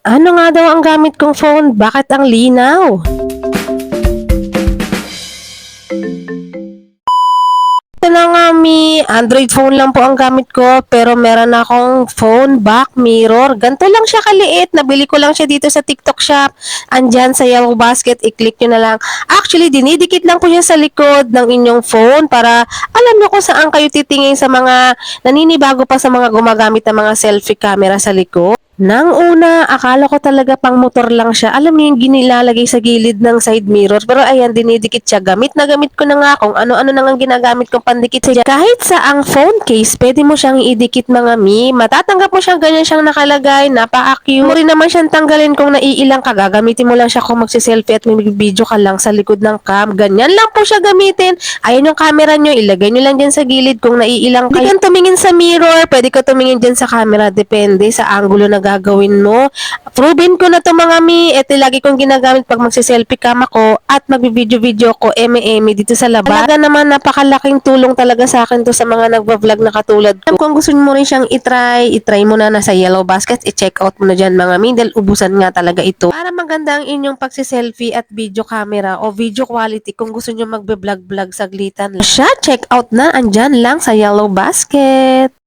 Ano nga daw ang gamit kong phone? Bakit ang linaw? Ito na nga Android phone lang po ang gamit ko pero meron akong phone back mirror. Ganito lang siya kaliit. Nabili ko lang siya dito sa TikTok shop. Andyan sa yellow basket, i-click nyo na lang. Actually, dinidikit lang po siya sa likod ng inyong phone para alam nyo kung saan kayo titingin sa mga naninibago pa sa mga gumagamit ng mga selfie camera sa likod. Nang una, akala ko talaga pang motor lang siya. Alam mo yung ginilalagay sa gilid ng side mirror. Pero ayan, dinidikit siya. Gamit na gamit ko na nga kung ano-ano na nga ginagamit kong pandikit siya. Kahit sa ang phone case, pwede mo siyang idikit mga mi. Matatanggap mo siyang ganyan siyang nakalagay. Napaka-cute. Mo rin naman siyang tanggalin kung naiilang ka. Gagamitin mo lang siya kung magsiselfie at may video ka lang sa likod ng cam. Ganyan lang po siya gamitin. Ayan yung camera nyo. Ilagay nyo lang dyan sa gilid kung naiilang kayo. Hindi ka tumingin sa mirror. Pwede ka tumingin dyan sa camera. Depende sa angulo na gagawin mo. Proven ko na to mga mi. Ito lagi kong ginagamit pag magsiselfie cam ako at magbi-video-video ko eme-eme dito sa labas. Talaga naman napakalaking tulong talaga sa akin to sa mga nagva-vlog na katulad ko. Kung gusto mo rin siyang itry mo na nasa yellow basket, i-check out mo na dyan mga mi dahil ubusan nga talaga ito. Para maganda ang inyong pagsiselfie at video camera o video quality kung gusto nyo magbe-vlog-vlog saglitan lang. Siya, check out na, andyan lang sa yellow basket.